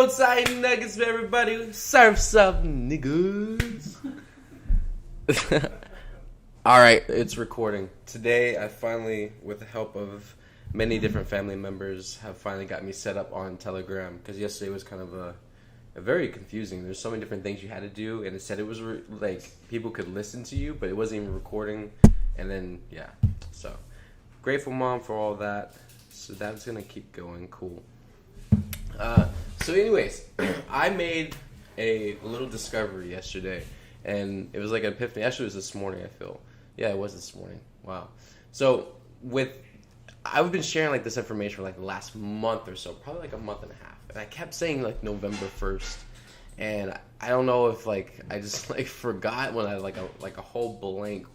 Roadside Nuggets, everybody. Surfs up, niggas. Alright, it's recording. Today, I finally, with the help of many different family members, have finally got me set up on Telegram. Because yesterday was kind of a very confusing. There's so many different things you had to do. And it said it was like people could listen to you, but it wasn't even recording. And then, yeah. So, grateful, Mom, for all that. So that's going to keep going. Cool. So anyways, I made a little discovery yesterday, and it was like an epiphany. Actually, it was this morning, I feel. Yeah, it was this morning. Wow. So I've been sharing like this information for like the last month or so, probably like a month and a half, and I kept saying like November 1st, and I don't know if like I just like forgot when I like a whole blank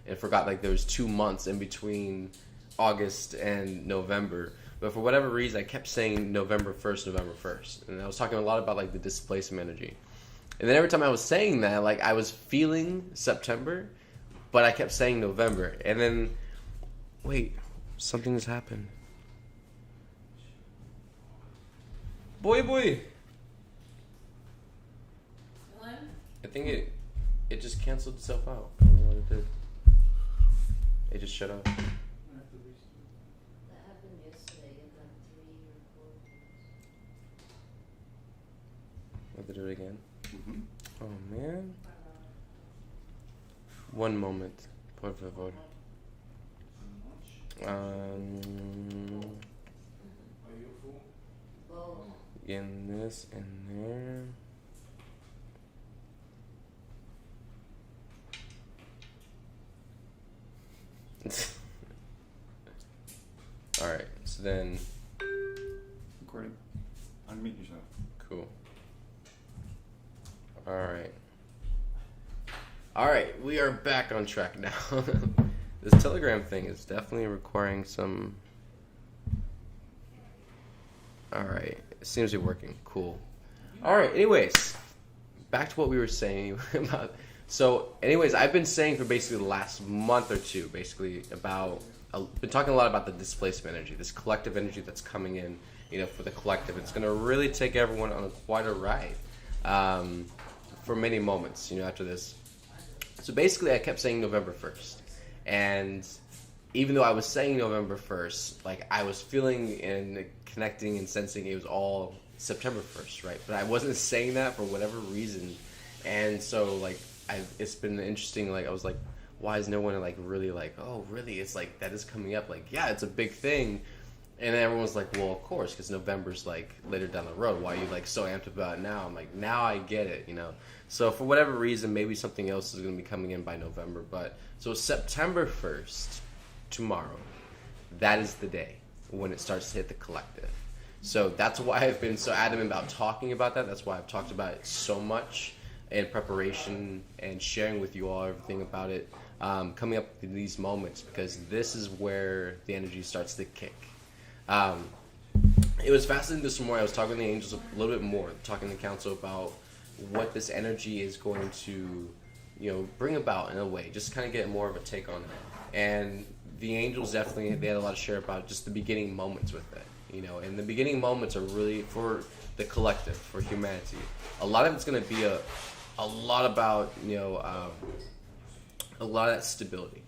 and forgot like there was 2 months in between August and November. But for whatever reason, I kept saying November 1st. And I was talking a lot about, like, the displacement energy. And then every time I was saying that, like, I was feeling September, but I kept saying November. And then, wait, something has happened. Boy. What? I think it just canceled itself out. I don't know what it did. It just shut off. Have to do it again? Mm-hmm. Oh, man. One moment. Por favor. In this and there. Alright, so then. Recording. Unmute yourself. Cool. Alright, we are back on track now. This Telegram thing is definitely requiring some... Alright, it seems to be working. Cool. Alright, anyways, back to what we were saying about... So, anyways, I've been saying for basically the last month or two, basically, about... I've been talking a lot about the displacement energy, this collective energy that's coming in, for the collective. It's going to really take everyone on quite a ride. For many moments, after this. So basically, I kept saying November 1st. And even though I was saying November 1st, like, I was feeling and connecting and sensing it was all September 1st, right? But I wasn't saying that for whatever reason. And so, like, it's been interesting. Like, I was like, why is no one, like, really like, oh, really? It's like, that is coming up. Like, yeah, it's a big thing. And then everyone's like, well, of course, because November's, like, later down the road. Why are you, like, so amped about it now? I'm like, now I get it, So for whatever reason, maybe something else is going to be coming in by November. But so September 1st, tomorrow, that is the day when it starts to hit the collective. So that's why I've been so adamant about talking about that. That's why I've talked about it so much in preparation and sharing with you all everything about it, coming up in these moments, because this is where the energy starts to kick. It was fascinating this morning. I was talking to the angels a little bit more, talking to council about what this energy is going to, bring about in a way, just kind of get more of a take on it. And the angels definitely, they had a lot to share about just the beginning moments with it, and the beginning moments are really for the collective, for humanity. A lot of it's going to be a lot about, a lot of that stability.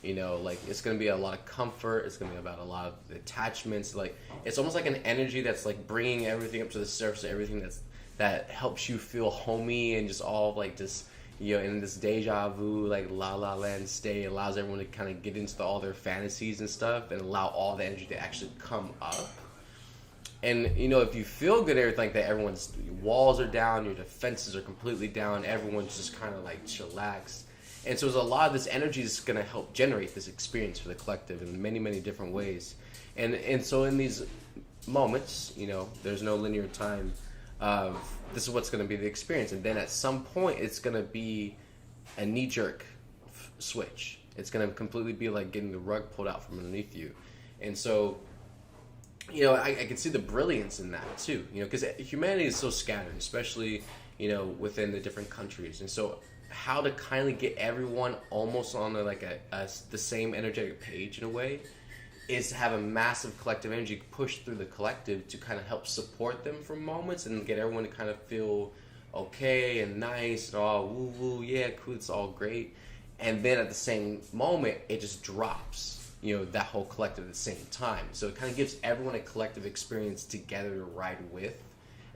Like, it's going to be a lot of comfort. It's going to be about a lot of attachments. Like, it's almost like an energy that's, like, bringing everything up to the surface, everything that helps you feel homey and just all, like, just, in this deja vu, like, La La Land state, allows everyone to kind of get into all their fantasies and stuff and allow all the energy to actually come up. And, if you feel good, everything like that, everyone's walls are down, your defenses are completely down, everyone's just kind of, like, chillaxed. And so there's a lot of this energy that's going to help generate this experience for the collective in many, many different ways. And so in these moments, there's no linear time. This is what's going to be the experience. And then at some point, it's going to be a knee-jerk switch. It's going to completely be like getting the rug pulled out from underneath you. And so, I can see the brilliance in that too, because humanity is so scattered, especially, within the different countries. And so how to kindly get everyone almost on the same energetic page in a way is to have a massive collective energy push through the collective to kind of help support them for moments and get everyone to kind of feel okay and nice and all woo woo, yeah, cool, it's all great. And then at the same moment, it just drops, that whole collective at the same time. So it kind of gives everyone a collective experience together to ride with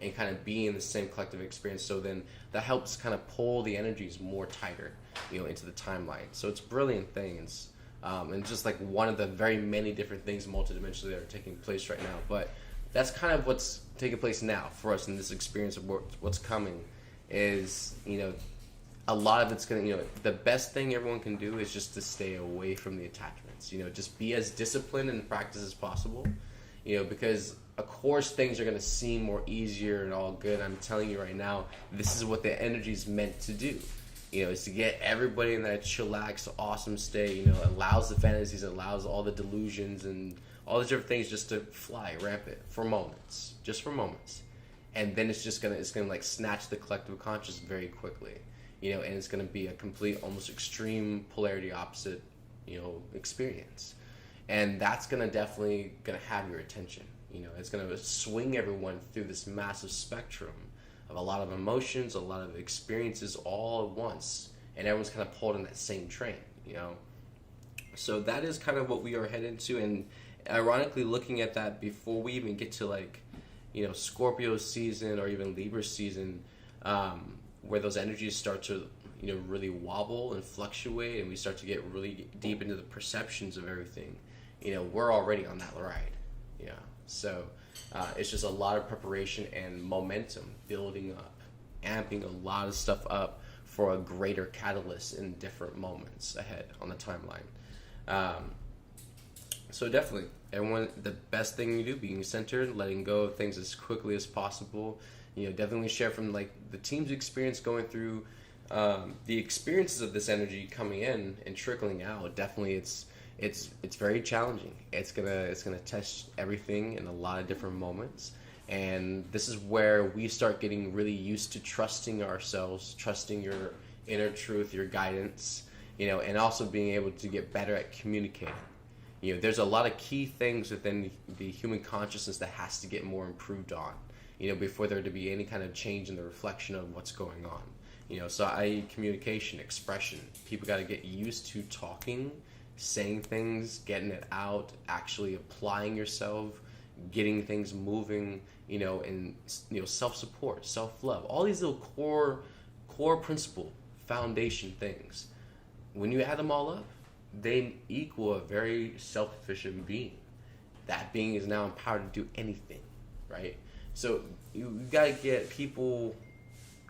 and kind of be in the same collective experience. So then that helps kind of pull the energies more tighter, into the timeline. So it's brilliant things. And just like one of the very many different things multidimensionally that are taking place right now. But that's kind of what's taking place now for us in this experience of what's coming is, a lot of it's going to, the best thing everyone can do is just to stay away from the attachments, just be as disciplined in the practice as possible, because of course things are going to seem more easier and all good. I'm telling you right now, this is what the energy is meant to do. Is to get everybody in that chillax, awesome state, allows the fantasies, allows all the delusions and all the different things just to fly rampant for moments, just for moments. And then it's gonna like snatch the collective conscious very quickly, and it's gonna be a complete, almost extreme polarity opposite, experience. And that's definitely gonna have your attention, it's gonna swing everyone through this massive spectrum of a lot of emotions, a lot of experiences all at once, and everyone's kind of pulled in that same train, So that is kind of what we are headed to, and ironically, looking at that before we even get to like, Scorpio season or even Libra season, where those energies start to, really wobble and fluctuate, and we start to get really deep into the perceptions of everything. We're already on that ride, So. It's just a lot of preparation and momentum building up, amping a lot of stuff up for a greater catalyst in different moments ahead on the timeline. So definitely, everyone, the best thing you do, being centered, letting go of things as quickly as possible. Definitely share from like the team's experience going through the experiences of this energy coming in and trickling out. Definitely, it's very challenging. It's gonna test everything in a lot of different moments, and this is where we start getting really used to trusting ourselves, trusting your inner truth, your guidance, and also being able to get better at communicating. There's a lot of key things within the human consciousness that has to get more improved on, before there to be any kind of change in the reflection of what's going on. So i.e. communication, expression. People got to get used to talking, saying things, getting it out, actually applying yourself, getting things moving, and self-support, self-love, all these little core principle foundation things. When you add them all up, they equal a very self-efficient being. That being is now empowered to do anything, right? So you gotta get people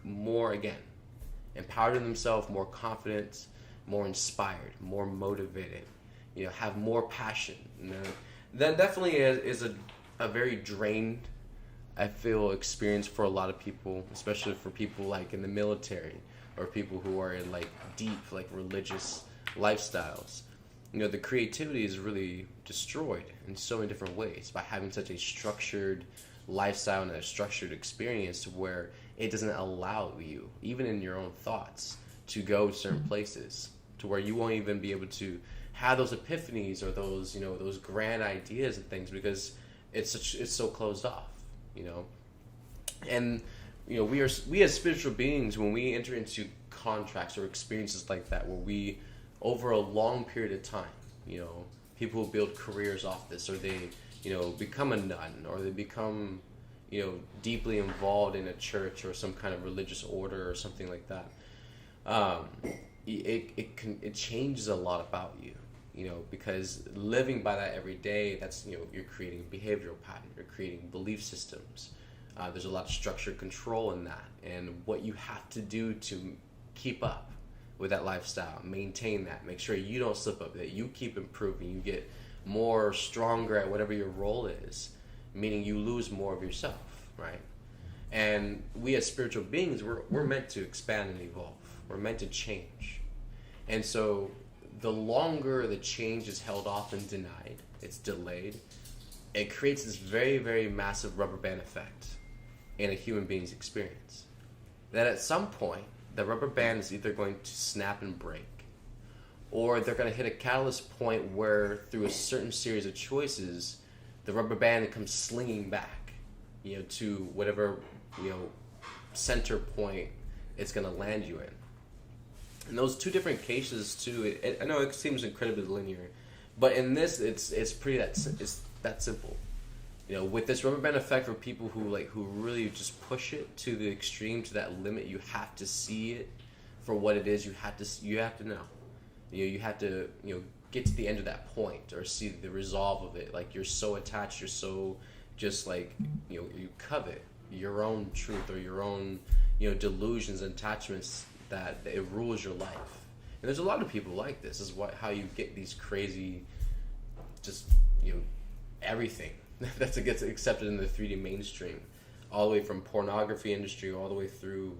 more, again, empowered in themselves, more confident, more inspired, more motivated, have more passion. That definitely is a very drained, I feel, experience for a lot of people, especially for people like in the military or people who are in like deep, like religious lifestyles. The creativity is really destroyed in so many different ways by having such a structured lifestyle and a structured experience where it doesn't allow you, even in your own thoughts, to go to certain places, to where you won't even be able to have those epiphanies or those, those grand ideas and things, because it's so closed off, And we as spiritual beings, when we enter into contracts or experiences like that, where we, over a long period of time, people who build careers off this, or they, become a nun, or they become, deeply involved in a church or some kind of religious order or something like that. It changes a lot about you, because living by that every day, that's, you're creating a behavioral pattern, you're creating belief systems. There's a lot of structured control in that, and what you have to do to keep up with that lifestyle, maintain that, make sure you don't slip up, that you keep improving, you get more stronger at whatever your role is, meaning you lose more of yourself, right? And we as spiritual beings, we're meant to expand and evolve. We're meant to change. And so the longer the change is held off and denied, it's delayed, it creates this very, very massive rubber band effect in a human being's experience. That at some point, the rubber band is either going to snap and break, or they're going to hit a catalyst point where through a certain series of choices, the rubber band comes slinging back, to whatever, center point it's going to land you in. And those two different cases too, I know it seems incredibly linear, but in this, it's that simple. With this rubber band effect, for people who really just push it to the extreme, to that limit, you have to see it for what it is. You have to know. You have to get to the end of that point, or see the resolve of it. Like, you're so attached, you're so just like you covet your own truth or your own delusions and attachments that it rules your life. And there's a lot of people like this. This is how you get these crazy, just everything that gets accepted in the 3D mainstream, all the way from pornography industry all the way through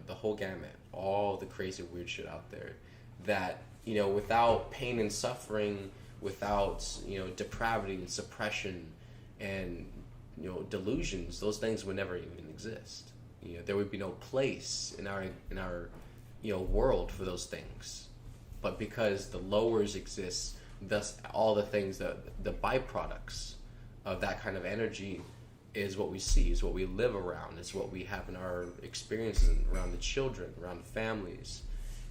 the whole gamut, all the crazy weird shit out there that without pain and suffering, without depravity and suppression and delusions, those things would never even exist. There would be no place in our world for those things. But because the lowers exist, thus all the things that the byproducts of that kind of energy is what we see, is what we live around, is what we have in our experiences around the children, around the families.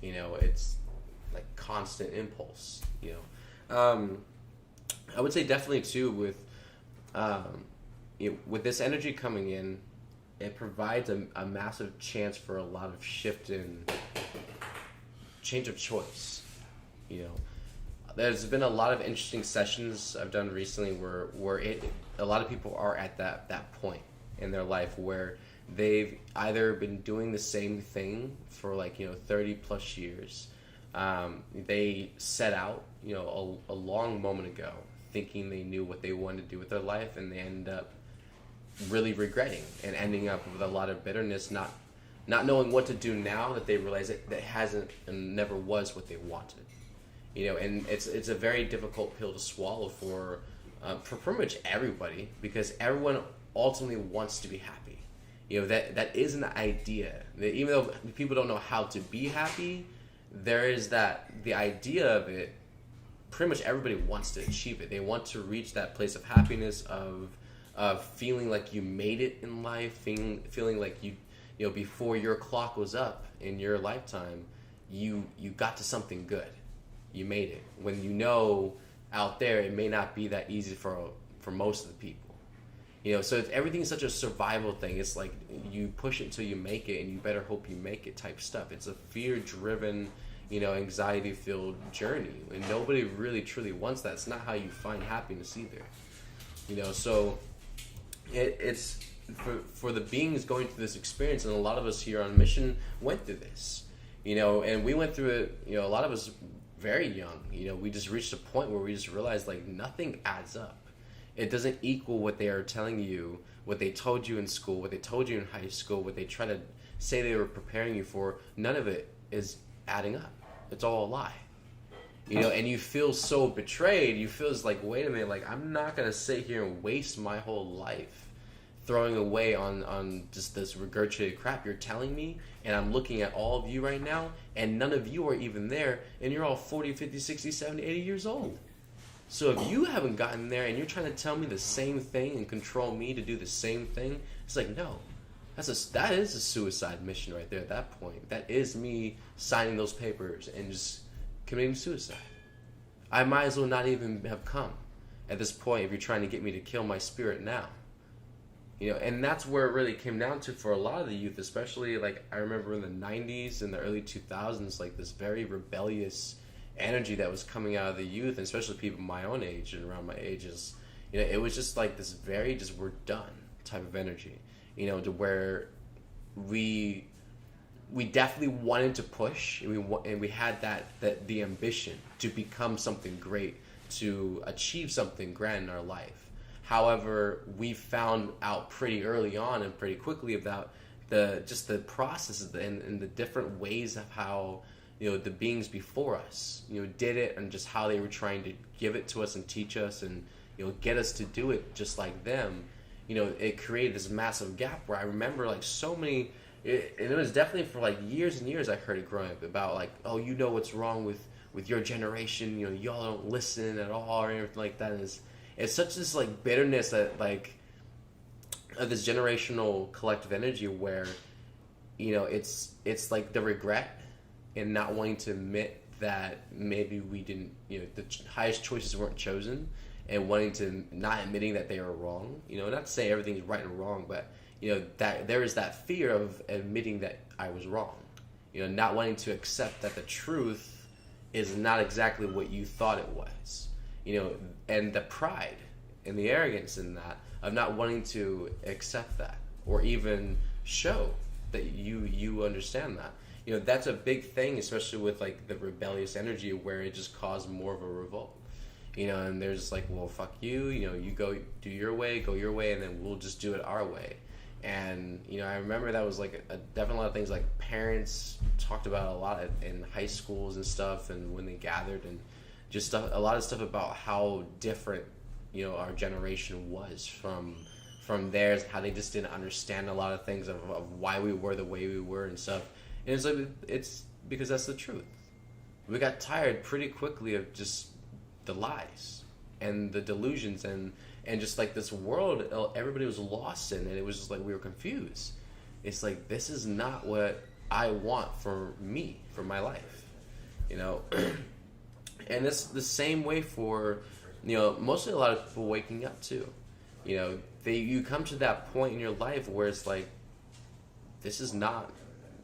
It's like constant impulse. I would say definitely too with this energy coming in, it provides a massive chance for a lot of shift in change of choice. There's been a lot of interesting sessions I've done recently where a lot of people are at that point in their life where they've either been doing the same thing for 30 plus years. They set out a long moment ago thinking they knew what they wanted to do with their life, and they end up really regretting and ending up with a lot of bitterness, not knowing what to do now that they realize that hasn't and never was what they wanted. And it's a very difficult pill to swallow for pretty much everybody, because everyone ultimately wants to be happy. That is an idea. That even though people don't know how to be happy, there is the idea of it. Pretty much everybody wants to achieve it. They want to reach that place of happiness, of feeling like you made it in life, feeling like you before your clock was up in your lifetime, you got to something good. You made it. When out there, it may not be that easy for most of the people. So everything's such a survival thing. It's like you push it until you make it, and you better hope you make it type stuff. It's a fear-driven, anxiety-filled journey, and nobody really truly wants that. It's not how you find happiness either. So it's for the beings going through this experience, and a lot of us here on Mission went through this. And we went through it. A lot of us very young. We just reached a point where we just realized nothing adds up. It doesn't equal what they are telling you, what they told you in school, what they told you in high school, what they try to say they were preparing you for. None of it is adding up. It's all a lie. And you feel so betrayed. You feel like, wait a minute, I'm not going to sit here and waste my whole life throwing away on just this regurgitated crap you're telling me, and I'm looking at all of you right now, and none of you are even there, and you're all 40, 50, 60, 70, 80 years old. So if you haven't gotten there and you're trying to tell me the same thing and control me to do the same thing, it's like, no. That is a suicide mission right there at that point. That is me signing those papers and just committing suicide. I might as well not even have come at this point if you're trying to get me to kill my spirit now. And that's where it really came down to for a lot of the youth, especially I remember in the 90s and the early 2000s, this very rebellious energy that was coming out of the youth, and especially people my own age and around my ages. It was just this very just we're done type of energy, to where we definitely wanted to push, and we had the ambition to become something great, to achieve something grand in our life. However, we found out pretty early on and pretty quickly about the processes and the different ways of how the beings before us did it, and just how they were trying to give it to us and teach us and get us to do it just like them. It created this massive gap where I remember so many, and it was definitely for years and years I heard it growing up about oh, what's wrong with your generation, y'all don't listen at all or anything like that. It's such this like bitterness that like of this generational collective energy where it's like the regret and not wanting to admit that maybe we didn't, the highest choices weren't chosen, and wanting to not admitting that they are wrong. Not to say everything's right and wrong, but that there is that fear of admitting that I was wrong. Not wanting to accept that the truth is not exactly what you thought it was. And the pride and the arrogance in that of not wanting to accept that or even show that you understand that. That's a big thing, especially with like the rebellious energy where it just caused more of a revolt. And there's like, well, fuck you, you go do your way, and then we'll just do it our way. And, I remember that was like definitely a lot of things like parents talked about a lot in high schools and stuff, and when they gathered, and just a lot of stuff about how different, our generation was from theirs, how they just didn't understand a lot of things of why we were the way we were and stuff. And it's like, it's because that's the truth. We got tired pretty quickly of just the lies and the delusions and just like this world everybody was lost in, and it was just like we were confused. It's like, this is not what I want for me, for my life, and it's the same way for mostly a lot of people waking up too. You come to that point in your life where it's like, this is not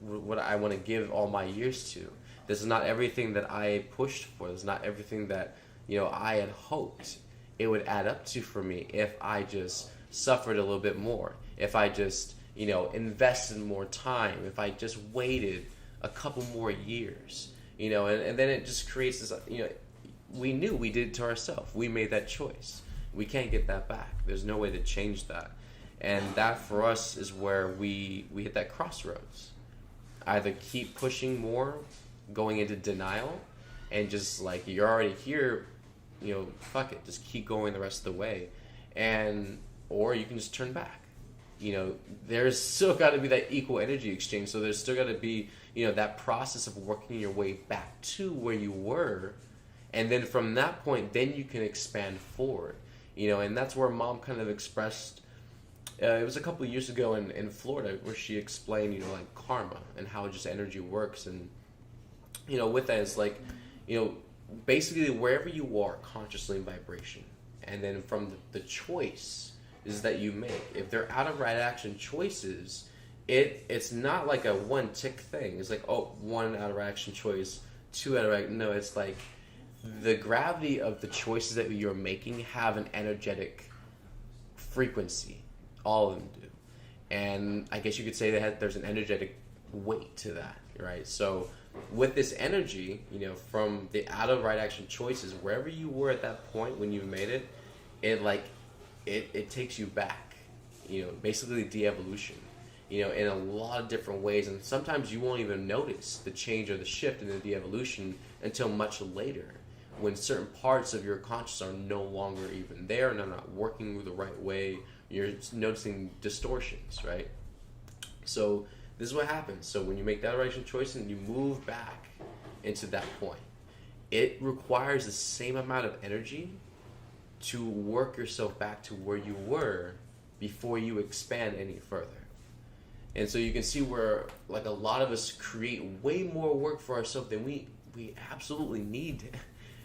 what I want to give all my years to. This is not everything that I pushed for. This is not everything that I had hoped it would add up to for me if I just suffered a little bit more, if I just invested more time, if I just waited a couple more years, and then it just creates this, we knew we did it to ourselves. We made that choice. We can't get that back. There's no way to change that. And that for us is where we hit that crossroads. Either keep pushing more, going into denial, and just like, you're already here, fuck it, just keep going the rest of the way. Or you can just turn back. There's still got to be that equal energy exchange. So there's still got to be, that process of working your way back to where you were. And then from that point, then you can expand forward. And that's where Mom kind of expressed, it was a couple of years ago in Florida, where she explained, like karma and how just energy works. And, with that, it's like, basically wherever you are consciously in vibration, and then from the choice is that you make, if they're out of right action choices, it's not like a one tick thing. It's like, oh, one out of right action choice, two out of right. No, it's like the gravity of the choices that you're making have an energetic frequency. All of them do. And I guess you could say that there's an energetic weight to that, right? So with this energy, from the out of right action choices, wherever you were at that point when you made it, it takes you back, basically de-evolution, in a lot of different ways. And sometimes you won't even notice the change or the shift in the de-evolution until much later, when certain parts of your consciousness are no longer even there and they're not working the right way. You're noticing distortions, right? So this is what happens. So when you make that right choice and you move back into that point, it requires the same amount of energy to work yourself back to where you were before you expand any further. And so you can see where like a lot of us create way more work for ourselves than we absolutely need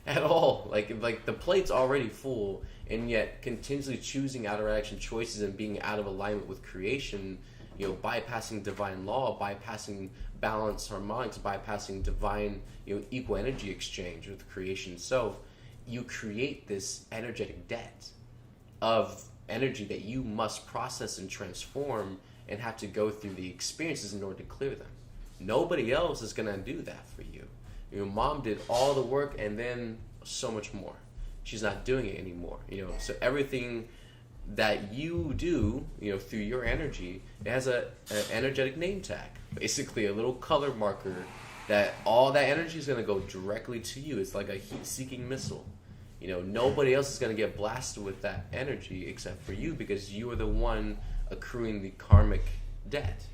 at all. Like the plate's already full, and yet continuously choosing out of action choices and being out of alignment with creation, bypassing divine law, bypassing balance harmonics, bypassing divine, equal energy exchange with creation itself, you create this energetic debt of energy that you must process and transform and have to go through the experiences in order to clear them. Nobody else is going to do that for you. Your mom did all the work and then so much more. She's not doing it anymore. So everything that you do, through your energy, it has an energetic name tag, basically a little color marker that all that energy is going to go directly to you. It's like a heat-seeking missile. Nobody else is going to get blasted with that energy except for you, because you are the one accruing the karmic debt.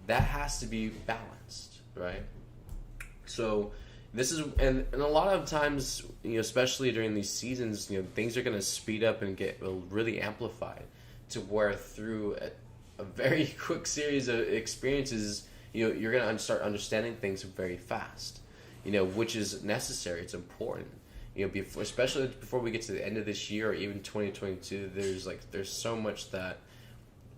That has to be balanced, right? So This is and a lot of times, especially during these seasons, things are going to speed up and get really amplified to where through a very quick series of experiences, you're going to start understanding things very fast, which is necessary. It's important, especially before we get to the end of this year or even 2022. There's so much that,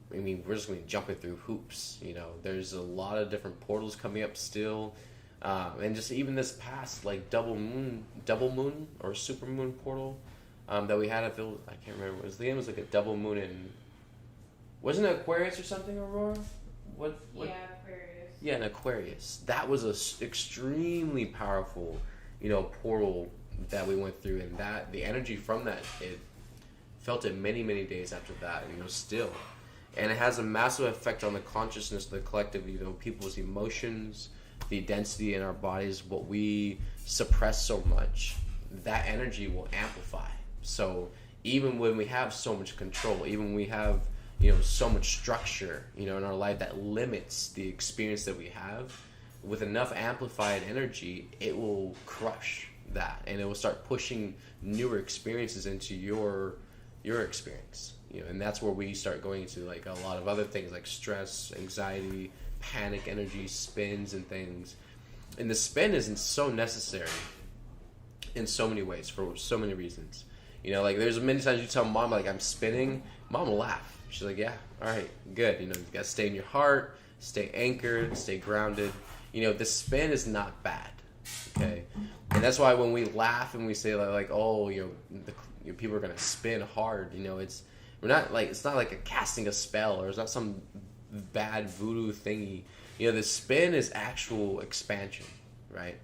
we're just going to be jumping through hoops. There's a lot of different portals coming up still. And just even this past double moon or super moon portal that we had, I can't remember. The game was like a double moon in, wasn't it Aquarius or something, Aurora? What? Yeah, Aquarius. Yeah, an Aquarius. That was a extremely powerful, portal that we went through, and that the energy from that, it felt it many, many days after that, still. And it has a massive effect on the consciousness of the collective, people's emotions, the density in our bodies, what we suppress so much, that energy will amplify. So even when we have so much control, even when we have, so much structure, in our life that limits the experience that we have, with enough amplified energy, it will crush that, and it will start pushing newer experiences into your experience. And that's where we start going into a lot of other things like stress, anxiety, panic energy, spins and things. And the spin isn't so necessary in so many ways for so many reasons. There's many times you tell mom I'm spinning, mom will laugh. She's like, yeah, all right, good. You gotta stay in your heart, stay anchored, stay grounded. The spin is not bad, okay? And that's why when we laugh and we say people are gonna spin hard, it's not like a casting a spell, or it's not some bad voodoo thingy. The spin is actual expansion, right?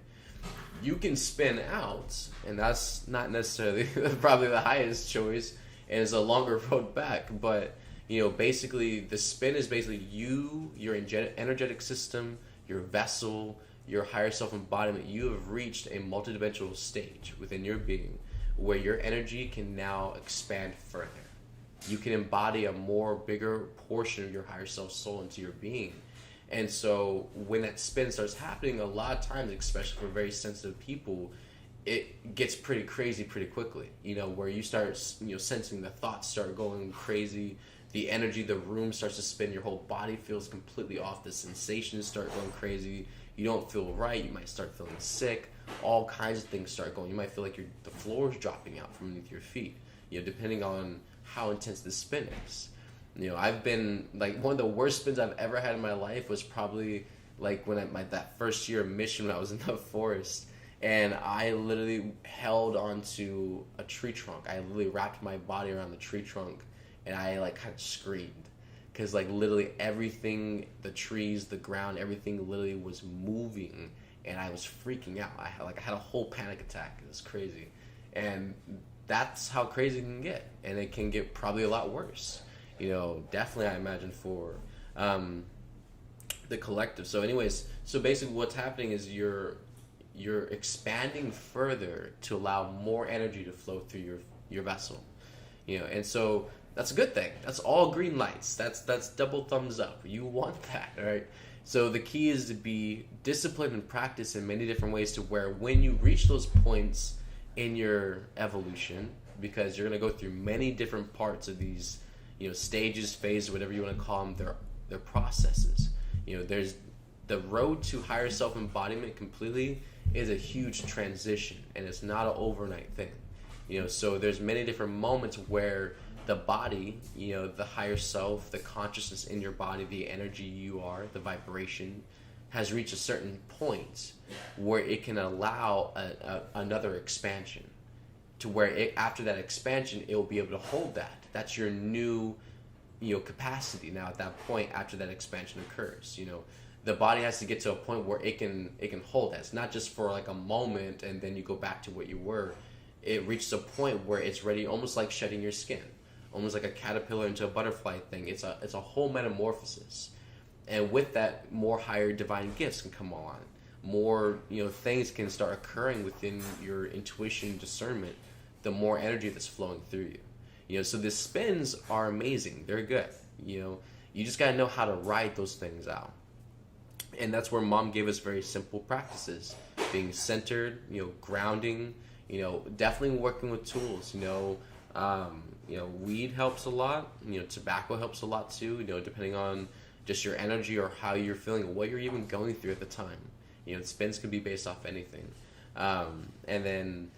You can spin out, and that's not necessarily probably the highest choice, and it's a longer road back. But basically, the spin is basically your energetic system, your vessel, your higher self embodiment. You have reached a multidimensional stage within your being where your energy can now expand further. You can embody a bigger portion of your higher self soul into your being. And so when that spin starts happening, a lot of times, especially for very sensitive people, it gets pretty crazy pretty quickly, where you start, sensing the thoughts start going crazy, the energy, the room starts to spin, your whole body feels completely off, the sensations start going crazy, you don't feel right, you might start feeling sick, all kinds of things start going. You might feel like the floor is dropping out from beneath your feet, depending on how intense the spin is. I've been one of the worst spins I've ever had in my life was probably when that first year of mission when I was in the forest, and I literally held onto a tree trunk. I literally wrapped my body around the tree trunk, and I kind of screamed because literally everything, the trees, the ground, everything literally was moving, and I was freaking out. I had a whole panic attack. It was crazy, and that's how crazy it can get, and it can get probably a lot worse. Definitely I imagine for the collective. So anyways, basically what's happening is you're expanding further to allow more energy to flow through your vessel. And so that's a good thing. That's all green lights. That's double thumbs up. You want that, all right? So the key is to be disciplined and practice in many different ways to where when you reach those points in your evolution, because you're going to go through many different parts of these stages, phases, whatever you want to call them, they're processes. There's the road to higher self-embodiment completely is a huge transition, and it's not an overnight thing. So there's many different moments where the body, the higher self, the consciousness in your body, the energy you are, the vibration, has reached a certain point where it can allow another expansion, to where after that expansion, it will be able to hold that. That's your new, capacity now at that point after that expansion occurs. The body has to get to a point where it can hold that. It's not just for a moment and then you go back to what you were. It reaches a point where it's ready, almost like shedding your skin, almost like a caterpillar into a butterfly thing. It's a whole metamorphosis, and with that, more higher divine gifts can come on. More things can start occurring within your intuition, discernment. The more energy that's flowing through you. So the spins are amazing. They're good. You just got to know how to ride those things out. And that's where Mom gave us very simple practices. being centered, grounding, definitely working with tools, weed helps a lot, tobacco helps a lot too, depending on just your energy or how you're feeling, or what you're even going through at the time. Spins could be based off anything. And then,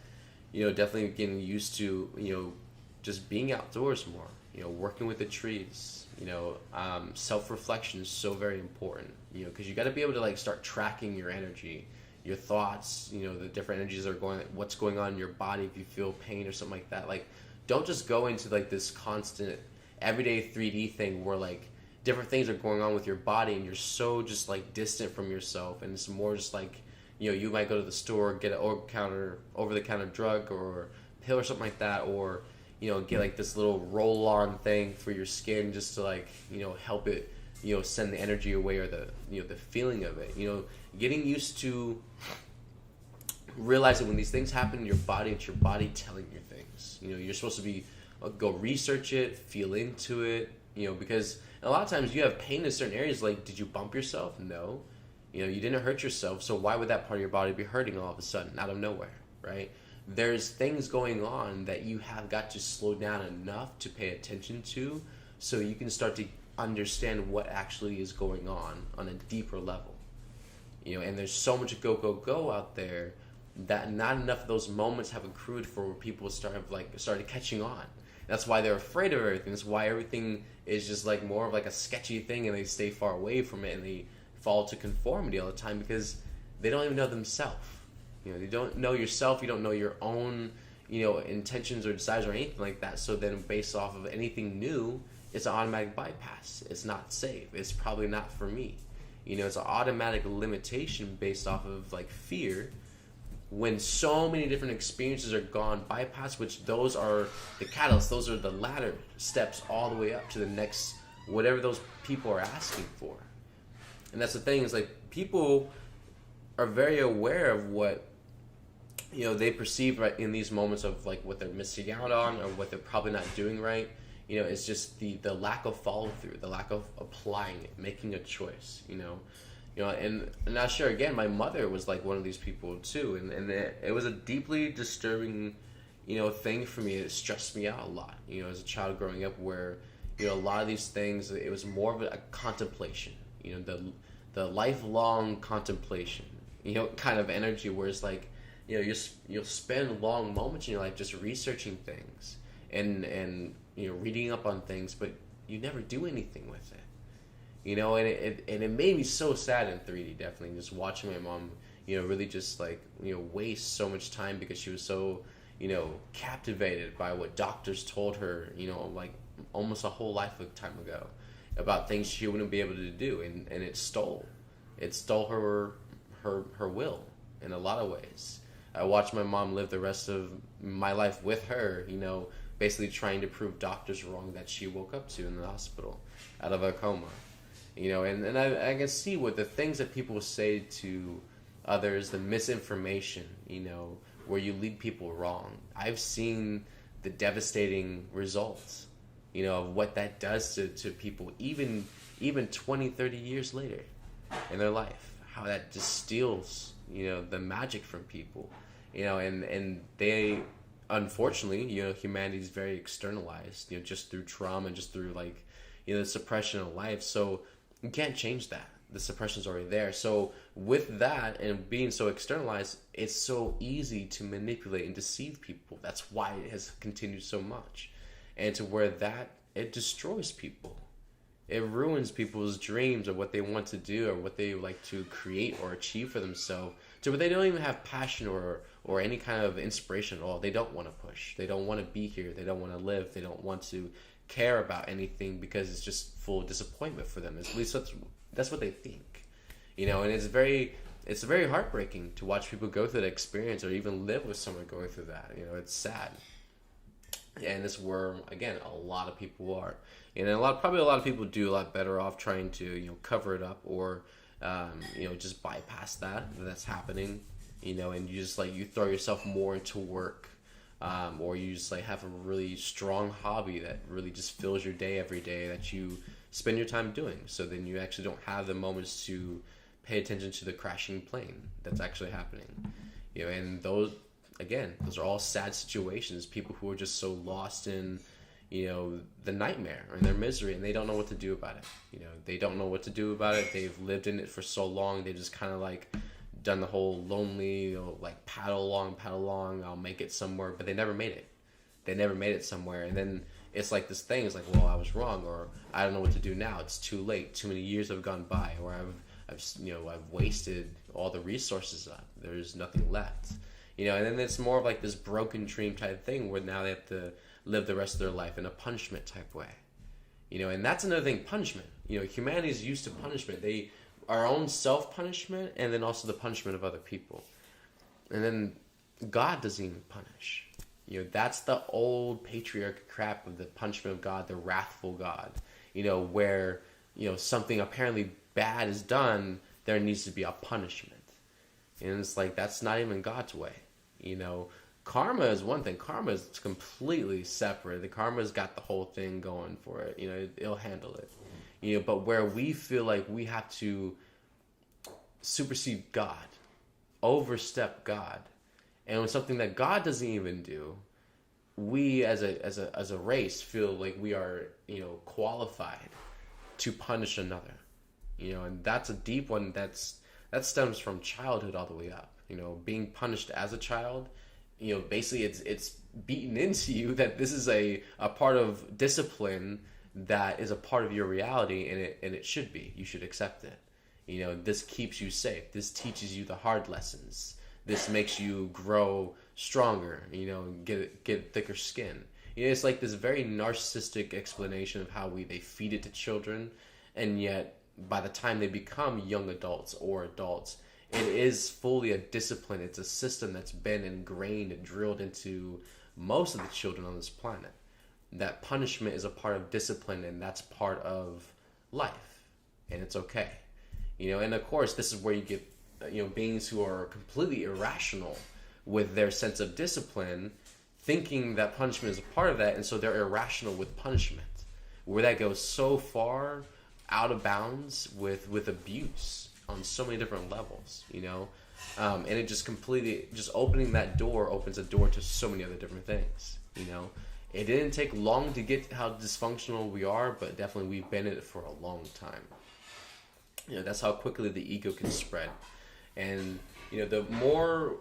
definitely getting used to, just being outdoors more, working with the trees, self-reflection is so very important, because you got to be able to like start tracking your energy, your thoughts, the different energies that are what's going on in your body. If you feel pain or something like that, like, don't just go into like this constant everyday 3D thing where like different things are going on with your body and you're so just like distant from yourself, and it's more just like, you might go to the store, get an over-the-counter drug or pill or something like that, or get like this little roll-on thing for your skin just to like help it send the energy away, or the the feeling of it. Getting used to realizing when these things happen in your body, it's your body telling you things. You're supposed to be go research it, feel into it, because a lot of times you have pain in certain areas. Like, did you bump yourself? No. You didn't hurt yourself, so why would that part of your body be hurting all of a sudden out of nowhere, right? There's things going on that you have got to slow down enough to pay attention to, so you can start to understand what actually is going on a deeper level. And there's so much go out there that not enough of those moments have accrued for where people started catching on. That's why they're afraid of everything. That's why everything is just like more of like a sketchy thing, and they stay far away from it, and they fall to conformity all the time because they don't even know themselves. You don't know yourself. You don't know your own, intentions or desires or anything like that. So then, based off of anything new, it's an automatic bypass. It's not safe. It's probably not for me. It's an automatic limitation based off of like fear. When so many different experiences are gone bypass, which those are the catalysts, those are the ladder steps all the way up to the next whatever those people are asking for. And that's the thing, is like, people are very aware of what they perceive right in these moments of like what they're missing out on or what they're probably not doing right. It's just the lack of follow through, the lack of applying it, making a choice. And now, sure, again, my mother was like one of these people too, and it was a deeply disturbing, thing for me. It stressed me out a lot, as a child growing up, where a lot of these things, it was more of a contemplation, the lifelong contemplation, kind of energy, where it's like, you'll spend long moments in your life just researching things and reading up on things, but you never do anything with it. And it made me so sad in 3D, definitely, just watching my mom, really just like, waste so much time because she was so, captivated by what doctors told her, like almost a whole lifetime ago, about things she wouldn't be able to do, and it stole her will in a lot of ways. I watched my mom live the rest of my life with her, basically trying to prove doctors wrong that she woke up to in the hospital out of a coma. And I can see what the things that people say to others, the misinformation, where you lead people wrong. I've seen the devastating results, of what that does to people, even 20, 30 years later in their life, how that just steals, the magic from people, and they, unfortunately, humanity is very externalized, just through trauma and just through like, the suppression of life. So you can't change that. The suppression's already there. So with that and being so externalized, it's so easy to manipulate and deceive people. That's why it has continued so much. And to where that, it destroys people. It ruins people's dreams of what they want to do or what they like to create or achieve for themselves, to where they don't even have passion or any kind of inspiration at all. They don't want to push. They don't want to be here. They don't want to live. They don't want to care about anything because it's just full of disappointment for them. At least that's what they think, and it's very heartbreaking to watch people go through that experience or even live with someone going through that. It's sad, and it's where, again, a lot of people are, and probably a lot of people do a lot better off trying to cover it up or just bypass that's happening, and you just like you throw yourself more into work. Or you just like have a really strong hobby that really just fills your day every day that you spend your time doing. So then you actually don't have the moments to pay attention to the crashing plane that's actually happening. And those are all sad situations. People who are just so lost in, the nightmare or in their misery, and they don't know what to do about it. They don't know what to do about it. They've lived in it for so long. They've just kind of like done the whole lonely, like paddle along, I'll make it somewhere, but they never made it. They never made it somewhere. And then it's like this thing is like, well, I was wrong, or I don't know what to do now. It's too late. Too many years have gone by, or I've wasted all the resources up. There's nothing left. And then it's more of like this broken dream type thing where now they have to live the rest of their life in a punishment type way. And that's another thing, punishment. Humanity is used to punishment. Our own self-punishment, and then also the punishment of other people. And then God doesn't even punish. That's the old patriarchal crap of the punishment of God, the wrathful God. Where, something apparently bad is done, there needs to be a punishment. And it's like, that's not even God's way. Karma is one thing. Karma is completely separate. The karma's got the whole thing going for it. It'll handle it. But where we feel like we have to supersede God, overstep God, and something that God doesn't even do, we as a race feel like we are qualified to punish another. And that's a deep one. That stems from childhood all the way up. Being punished as a child, basically it's beaten into you that this is a part of discipline that is a part of your reality, and it should be. You should accept it. This keeps you safe. This teaches you the hard lessons. This makes you grow stronger, get thicker skin. It's like this very narcissistic explanation of how they feed it to children, and yet by the time they become young adults or adults, it is fully a discipline. It's a system that's been ingrained and drilled into most of the children on this planet. That punishment is a part of discipline, and that's part of life, and it's okay. And of course, this is where you get, beings who are completely irrational with their sense of discipline, thinking that punishment is a part of that, and so they're irrational with punishment, where that goes so far out of bounds with abuse on so many different levels, and it just completely, just opening that door opens a door to so many other different things. It didn't take long to get how dysfunctional we are, but definitely we've been in it for a long time. That's how quickly the ego can spread. And, the more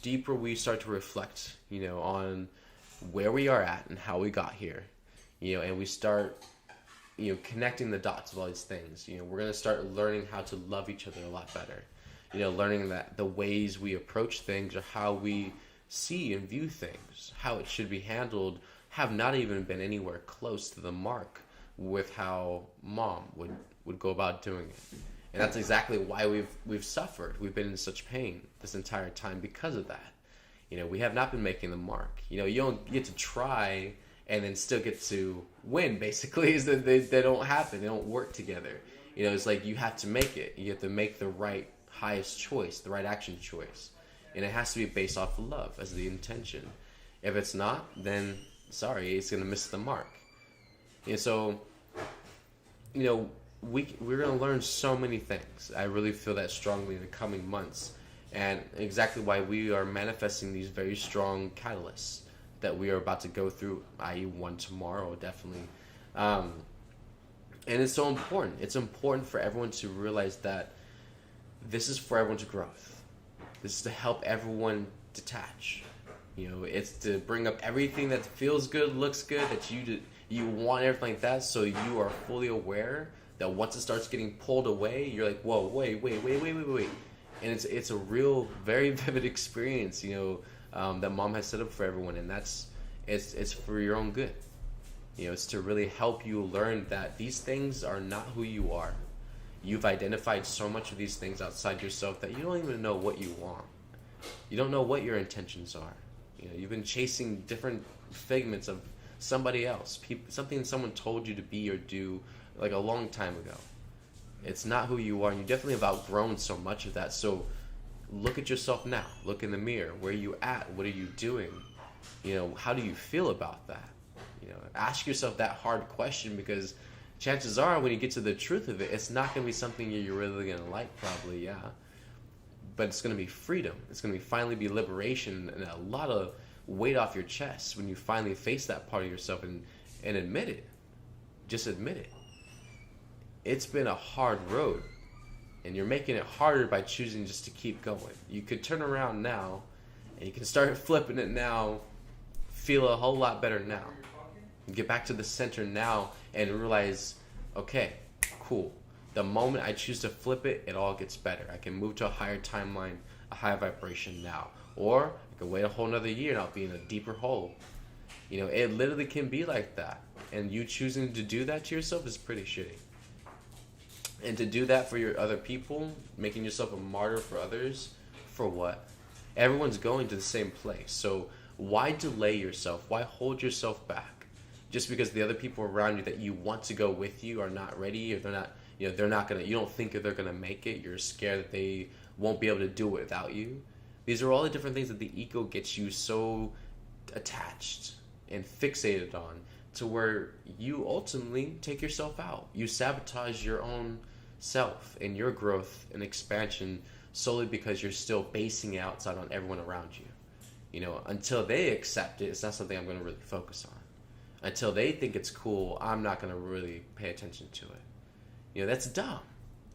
deeper we start to reflect, on where we are at and how we got here, and we start, connecting the dots of all these things, we're going to start learning how to love each other a lot better. Learning that the ways we approach things or how we see and view things, how it should be handled, have not even been anywhere close to the mark with how mom would go about doing it. And that's exactly why we've suffered. We've been in such pain this entire time because of that. We have not been making the mark. You don't get to try and then still get to win, basically, is that they don't happen. They don't work together. It's like you have to make it. You have to make the right highest choice, the right action choice. And it has to be based off of love as the intention. If it's not, then sorry, it's going to miss the mark. And so, we're going to learn so many things. I really feel that strongly in the coming months. And exactly why we are manifesting these very strong catalysts that we are about to go through, i.e. one tomorrow, definitely. And it's so important. It's important for everyone to realize that this is for everyone's growth. This is to help everyone detach. It's to bring up everything that feels good, looks good, that you want everything like that, so you are fully aware that once it starts getting pulled away, you're like, whoa, wait. And it's a real, very vivid experience, that mom has set up for everyone, and it's for your own good. It's to really help you learn that these things are not who you are. You've identified so much of these things outside yourself that you don't even know what you want. You don't know what your intentions are. You've been chasing different figments of somebody else, something someone told you to be or do like a long time ago. It's not who you are, and you definitely have outgrown so much of that. So look at yourself now. Look in the mirror. Where are you at? What are you doing? How do you feel about that? Ask yourself that hard question, because chances are when you get to the truth of it, it's not going to be something you're really going to like, probably, yeah. But it's going to be freedom. It's going to finally be liberation and a lot of weight off your chest when you finally face that part of yourself and admit it. Just admit it. It's been a hard road, and you're making it harder by choosing just to keep going. You could turn around now, and you can start flipping it now, feel a whole lot better now. Get back to the center now and realize, okay, cool. The moment I choose to flip it, it all gets better. I can move to a higher timeline, a higher vibration now. Or I can wait a whole nother year and I'll be in a deeper hole. You know, it literally can be like that. And you choosing to do that to yourself is pretty shitty. And to do that for your other people, making yourself a martyr for others, for what? Everyone's going to the same place. So why delay yourself? Why hold yourself back? Just because the other people around you that you want to go with you are not ready, or they're not gonna, you don't think that they're gonna make it, you're scared that they won't be able to do it without you. These are all the different things that the ego gets you so attached and fixated on, to where you ultimately take yourself out. You sabotage your own self and your growth and expansion solely because you're still basing it outside on everyone around you. You know, until they accept it, it's not something I'm going to really focus on. Until they think it's cool, I'm not going to really pay attention to it. You know, that's dumb.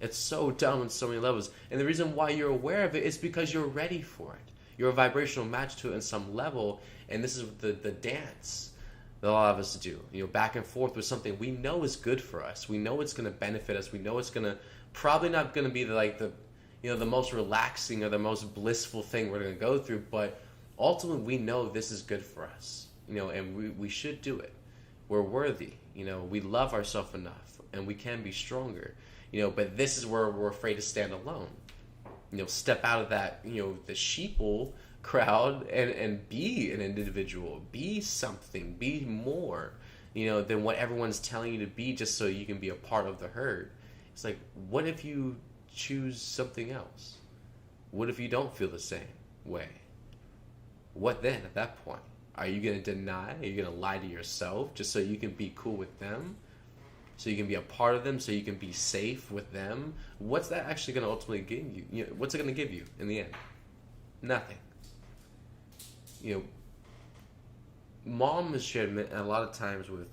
It's so dumb on so many levels. And the reason why you're aware of it is because you're ready for it. You're a vibrational match to it on some level, and this is the dance that a lot of us do. You know, back and forth with something we know is good for us. We know it's going to benefit us. We know it's going to probably not going to be the most relaxing or the most blissful thing we're going to go through, but ultimately we know this is good for us. You know, and we should do it. We're worthy. You know, we love ourselves enough, and we can be stronger. You know, but this is where we're afraid to stand alone. You know, step out of that, you know, the sheeple crowd and be an individual. Be something. Be more, you know, than what everyone's telling you to be just so you can be a part of the herd. It's like, what if you choose something else? What if you don't feel the same way? What then at that point? Are you going to deny? Are you going to lie to yourself just so you can be cool with them? So you can be a part of them, so you can be safe with them? What's that actually going to ultimately give you? You know, what's it going to give you in the end? Nothing. You know, Mom has shared a lot of times with,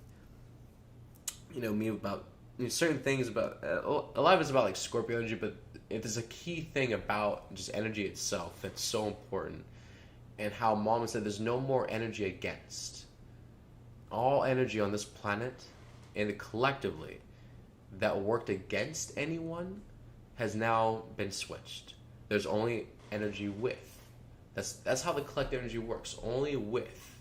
you know, me about, you know, certain things about, a lot of it's about like Scorpio energy, but there's a key thing about just energy itself that's so important. And how Mom has said there's no more energy against. All energy on this planet and collectively that worked against anyone has now been switched. There's only energy with. That's how the collective energy works. Only with,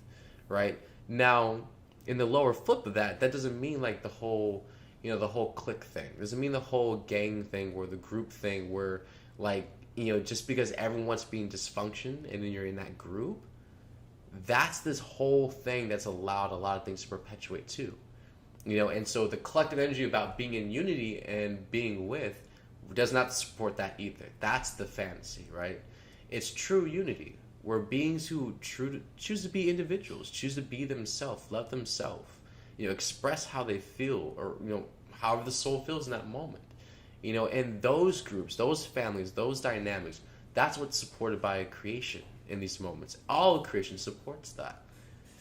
right? Now, in the lower flip of that doesn't mean like the whole, you know, the whole clique thing. It doesn't mean the whole gang thing or the group thing where, like, you know, just because everyone's being dysfunction and then you're in that group, that's this whole thing that's allowed a lot of things to perpetuate too. You know, and so the collective energy about being in unity and being with does not support that either. That's the fantasy, right? It's true unity, where beings who choose to be individuals, choose to be themselves, love themselves, you know, express how they feel, or, you know, however the soul feels in that moment. You know, and those groups, those families, those dynamics, that's what's supported by creation in these moments. All creation supports that.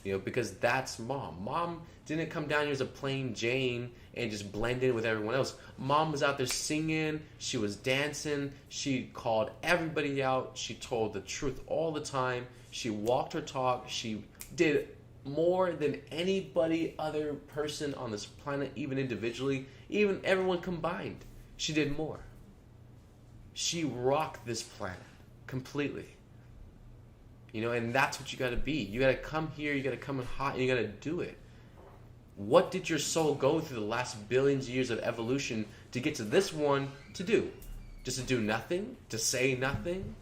You know, because that's Mom. Mom didn't come down here as a plain Jane and just blend in with everyone else. Mom was out there singing. She was dancing. She called everybody out. She told the truth all the time. She walked her talk. She did more than anybody other person on this planet, even individually, even everyone combined. She did more. She rocked this planet completely. You know, and that's what you got to be. You got to come here, you got to come in hot, and you got to do it. What did your soul go through the last billions of years of evolution to get to this one to do? Just to do nothing? To say nothing?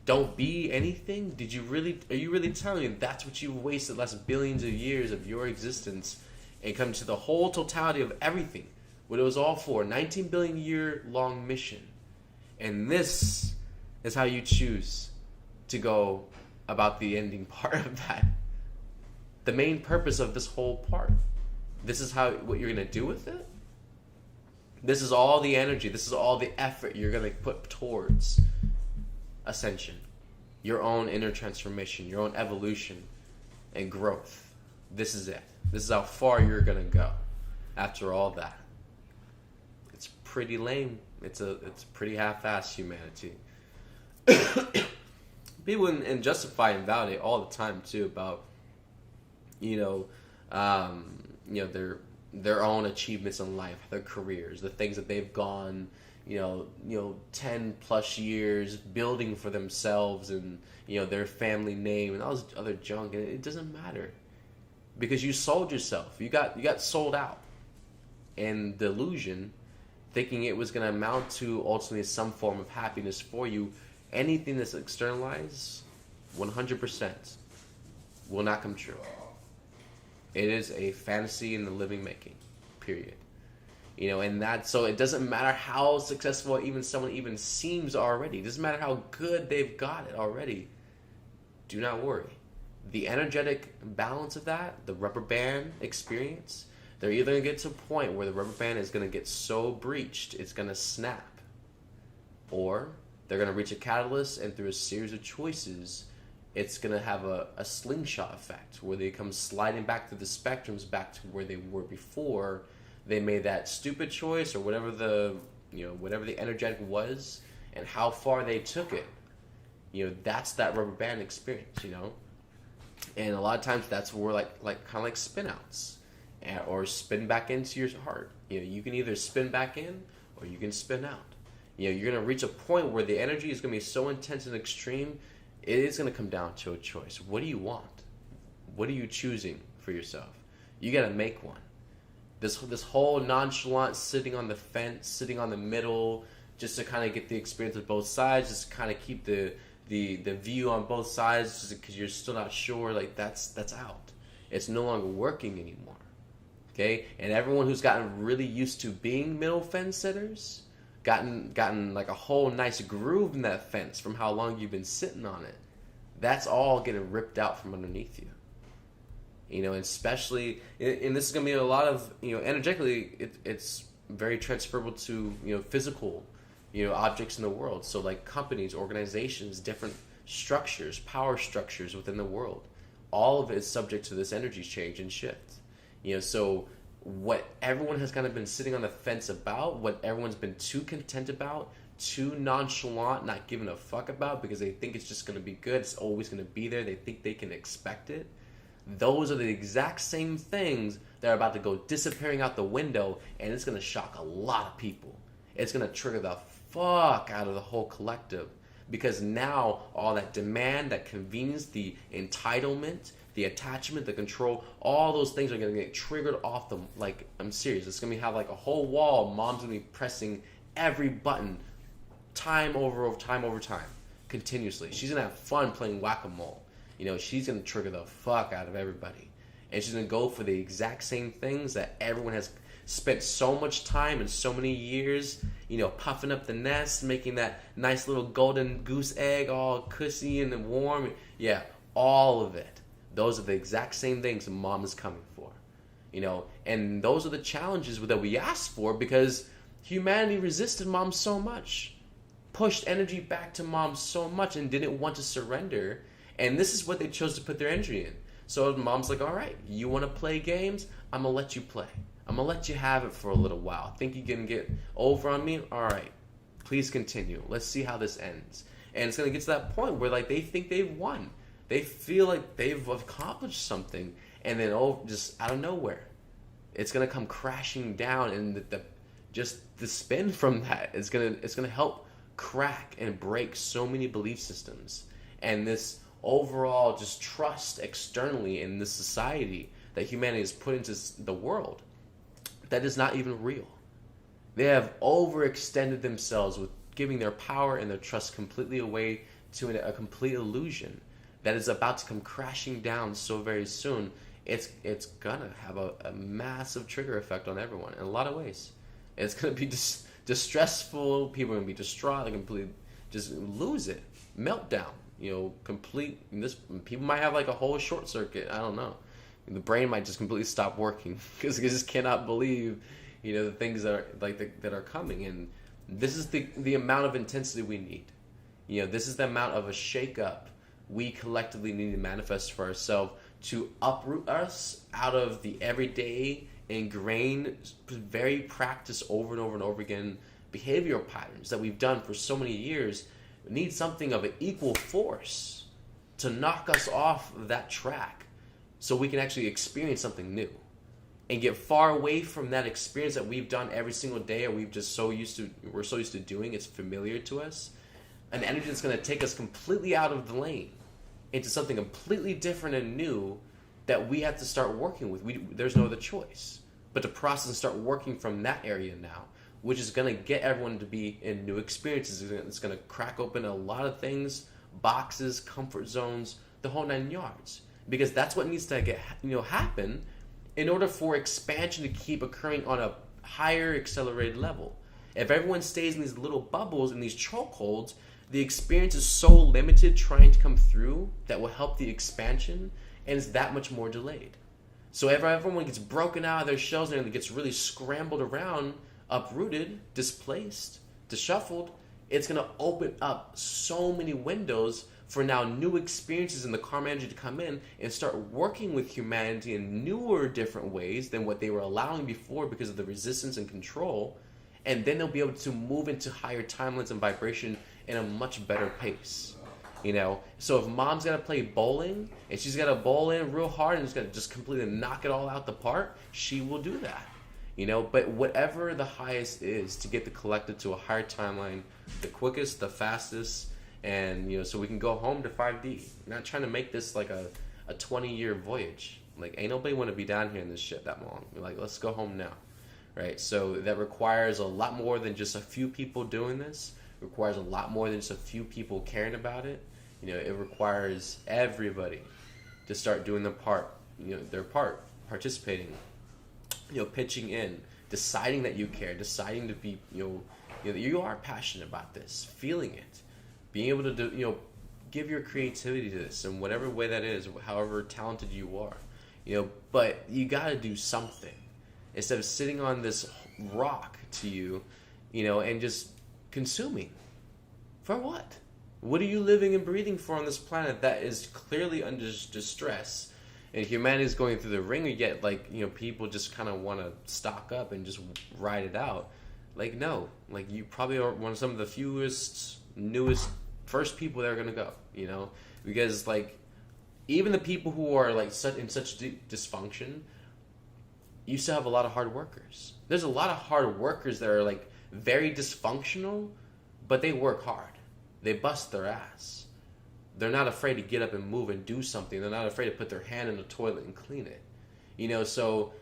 Don't be anything? Are you really telling me that's what you wasted the last billions of years of your existence and come to the whole totality of everything? What it was all for, 19 billion year long mission. And this is how you choose to go about the ending part of that. The main purpose of this whole part. This is what you're going to do with it? This is all the energy. This is all the effort you're going to put towards ascension, your own inner transformation, your own evolution and growth. This is it. This is how far you're going to go after all that. It's pretty lame. It's pretty half-assed humanity. People and justify and validate all the time too about their own achievements in life, their careers, the things that they've gone 10 plus years building for themselves, and their family name and all this other junk. And it doesn't matter, because you sold yourself. You got sold out, and the illusion, thinking it was going to amount to ultimately some form of happiness for you. Anything that's externalized, 100% will not come true. It is a fantasy in the living making, period. And so it doesn't matter how successful someone even seems already. It doesn't matter how good they've got it already. Do not worry. The energetic balance of that, the rubber band experience, they're either going to get to a point where the rubber band is going to get so breached, it's going to snap. Or they're going to reach a catalyst, and through a series of choices, it's going to have a slingshot effect where they come sliding back through the spectrums back to where they were before they made that stupid choice, or whatever the energetic was, and how far they took it. That's that rubber band experience, And a lot of times that's where kind of like spin outs, or spin back into your heart. You can either spin back in or you can spin out. You're going to reach a point where the energy is going to be so intense and extreme, it is going to come down to a choice. What do you want? What are you choosing for yourself? You got to make one. This whole nonchalant sitting on the fence, sitting on the middle, just to kind of get the experience of both sides, just to kind of keep the view on both sides, just because you're still not sure, that's out. It's no longer working anymore. Okay? And everyone who's gotten really used to being middle fence sitters, gotten like a whole nice groove in that fence from how long you've been sitting on it, that's all getting ripped out from underneath you. And especially, and this is going to be a lot of, energetically, it's very transferable to, physical, objects in the world. So like companies, organizations, different structures, power structures within the world, all of it is subject to this energy change and shift. So what everyone has kind of been sitting on the fence about, what everyone's been too content about, too nonchalant, not giving a fuck about, because they think it's just going to be good, it's always going to be there, they think they can expect it. Those are the exact same things that are about to go disappearing out the window, and it's going to shock a lot of people. It's going to trigger the fuck out of the whole collective, because now all that demand, that convenience, the entitlement, the attachment, the control, all those things are going to get triggered off them. Like, I'm serious. It's going to have like a whole wall. Mom's going to be pressing every button time over time, continuously. She's going to have fun playing whack-a-mole. She's going to trigger the fuck out of everybody. And she's going to go for the exact same things that everyone has spent so much time and so many years, puffing up the nest, making that nice little golden goose egg all cushy and warm. Yeah, all of it. Those are the exact same things mom is coming for. And those are the challenges that we asked for, because humanity resisted mom so much, pushed energy back to mom so much, and didn't want to surrender. And this is what they chose to put their energy in. So mom's like, all right, you want to play games? I'm going to let you play. I'm going to let you have it for a little while. Think you can get over on me? All right, please continue. Let's see how this ends. And it's going to get to that point where they think they've won. They feel like they've accomplished something. And then, just out of nowhere, it's going to come crashing down. And the spin from that is going to help crack and break so many belief systems. And this overall just trust externally in this society that humanity has put into the world that is not even real. They have overextended themselves with giving their power and their trust completely away to a complete illusion that is about to come crashing down so very soon. It's gonna have a massive trigger effect on everyone in a lot of ways. It's gonna be distressful. People are gonna be distraught. They completely just lose it, meltdown. People might have like a whole short circuit. I don't know. The brain might just completely stop working because they just cannot believe, the things that are that are coming, and this is the amount of intensity we need. This is the amount of a shake-up we collectively need to manifest for ourselves to uproot us out of the everyday, ingrained, very practiced over and over and over again behavioral patterns that we've done for so many years. We need something of an equal force to knock us off that track so we can actually experience something new and get far away from that experience that we've done every single day, or we're so used to doing. It's familiar to us. An energy that's going to take us completely out of the lane into something completely different and new that we have to start working with. There's no other choice but to process and start working from that area now, which is going to get everyone to be in new experiences. It's going to crack open a lot of things, boxes, comfort zones, the whole 9 yards. Because that's what needs to happen in order for expansion to keep occurring on a higher accelerated level. If everyone stays in these little bubbles, in these chokeholds, the experience is so limited trying to come through that will help the expansion, and it's that much more delayed. So if everyone gets broken out of their shells and gets really scrambled around, uprooted, displaced, disshuffled, it's going to open up so many windows for now new experiences in the karma energy to come in and start working with humanity in newer, different ways than what they were allowing before because of the resistance and control. And then they'll be able to move into higher timelines and vibration in a much better pace. So if mom's got to play bowling and she's got to bowl in real hard and she's got to just completely knock it all out the park, she will do that. But whatever the highest is to get the collective to a higher timeline, the quickest, the fastest, and so we can go home to 5D. I'm not trying to make this like a 20-year voyage. Like, ain't nobody want to be down here in this shit that long. We're like, let's go home now, right? So that requires a lot more than just a few people doing this. It requires a lot more than just a few people caring about it. It requires everybody to start doing their part, participating, pitching in, deciding that you care, deciding to be, that you are passionate about this, feeling it, being able to do, give your creativity to this in whatever way that is, however talented you are, but you got to do something instead of sitting on this rock to you, and just consuming. For what? What are you living and breathing for on this planet that is clearly under distress? And humanity is going through the ringer, yet people just kind of want to stock up and just ride it out. No, you probably are one of some of the fewest, newest, first people that are gonna go. Because even the people who are in such dysfunction, you still have a lot of hard workers. There's a lot of hard workers that are very dysfunctional, but they work hard. They bust their ass. They're not afraid to get up and move and do something. They're not afraid to put their hand in the toilet and clean it. So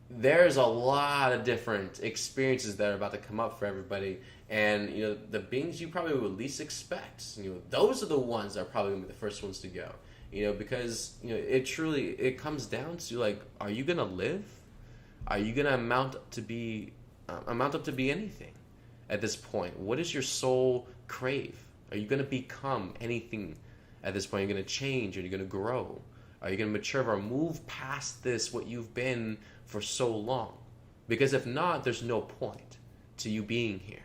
there's a lot of different experiences that are about to come up for everybody. And, the beings you probably would least expect, those are the ones that are probably going to be the first ones to go. Because, it comes down to, are you going to live? Are you going to amount up to be anything at this point? What does your soul crave? Are you going to become anything at this point? Are you going to change? Are you going to grow? Are you going to mature or move past this, what you've been for so long? Because if not, there's no point to you being here.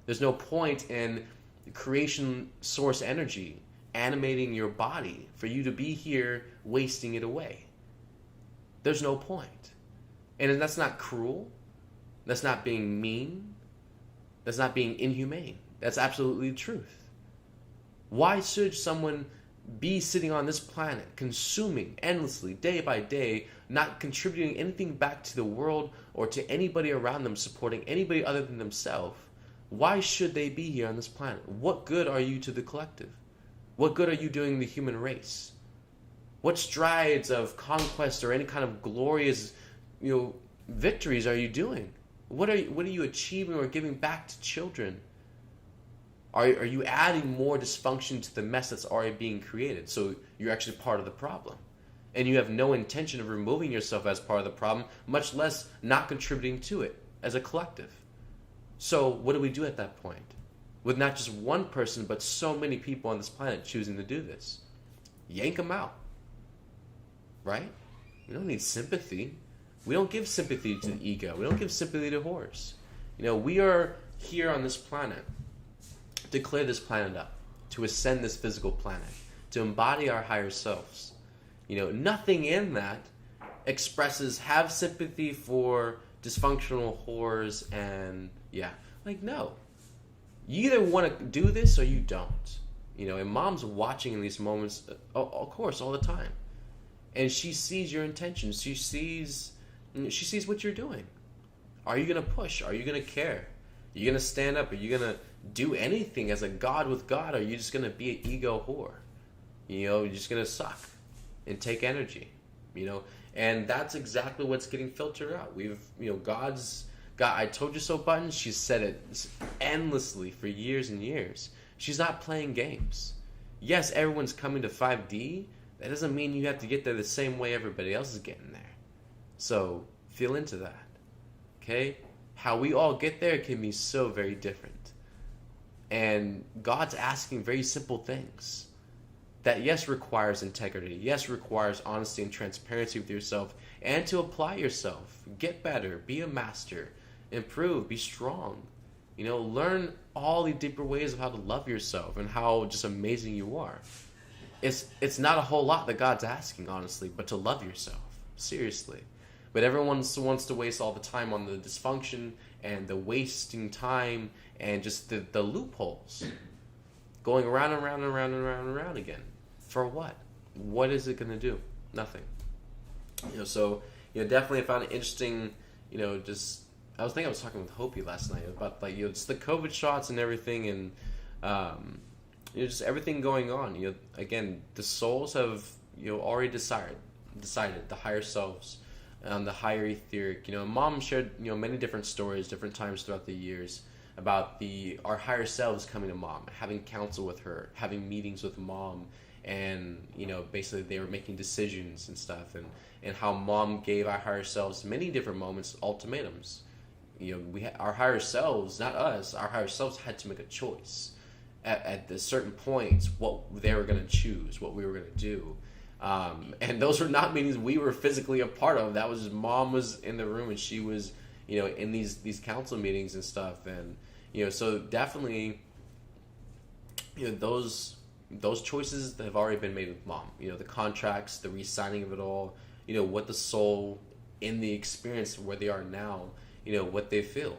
There's no point in creation source energy animating your body for you to be here wasting it away. There's no point. And that's not cruel. That's not being mean. That's not being inhumane. That's absolutely the truth. Why should someone be sitting on this planet, consuming endlessly, day by day, not contributing anything back to the world or to anybody around them, supporting anybody other than themselves? Why should they be here on this planet? What good are you to the collective? What good are you doing the human race? What strides of conquest or any kind of glorious, victories are you doing? What are you achieving or giving back to children? Are you adding more dysfunction to the mess that's already being created? So you're actually part of the problem. And you have no intention of removing yourself as part of the problem, much less not contributing to it as a collective. So what do we do at that point? With not just one person, but so many people on this planet choosing to do this. Yank them out. Right? You don't need sympathy. We don't give sympathy to the ego. We don't give sympathy to whores. We are here on this planet to clear this planet up, to ascend this physical planet, to embody our higher selves. Nothing in that expresses have sympathy for dysfunctional whores and no. You either want to do this or you don't. And mom's watching in these moments, of course, all the time. And she sees your intentions. She sees what you're doing. Are you going to push? Are you going to care? Are you going to stand up? Are you going to do anything as a god with God? Or are you just going to be an ego whore? You're just going to suck and take energy. And that's exactly what's getting filtered out. God's got I told you so buttons. She's said it endlessly for years and years. She's not playing games. Yes, everyone's coming to 5D. That doesn't mean you have to get there the same way everybody else is getting there. So feel into that. Okay? How we all get there can be so very different. And God's asking very simple things. That yes requires integrity. Yes requires honesty and transparency with yourself. And to apply yourself. Get better. Be a master. Improve. Be strong. Learn all the deeper ways of how to love yourself and how just amazing you are. It's not a whole lot that God's asking, honestly, but to love yourself. Seriously. But everyone wants to waste all the time on the dysfunction and the wasting time and just the loopholes. Going around and around and around and around and around again. For what? What is it going to do? Nothing. So definitely I found it interesting, I was talking with Hopi last night about just the COVID shots and everything, and just everything going on. Again, the souls have already decided the higher selves, the higher etheric. Mom shared many different stories, different times throughout the years about our higher selves coming to mom, having counsel with her, having meetings with mom, and basically they were making decisions and stuff, and how mom gave our higher selves many different moments ultimatums. Our higher selves, not us, our higher selves had to make a choice at the certain points what they were going to choose, what we were going to do. And those were not meetings we were physically a part of. That was just mom was in the room and she was, in these council meetings and stuff. And, so definitely, those choices have already been made with mom. The contracts, the re-signing of it all, what the soul in the experience where they are now, what they feel.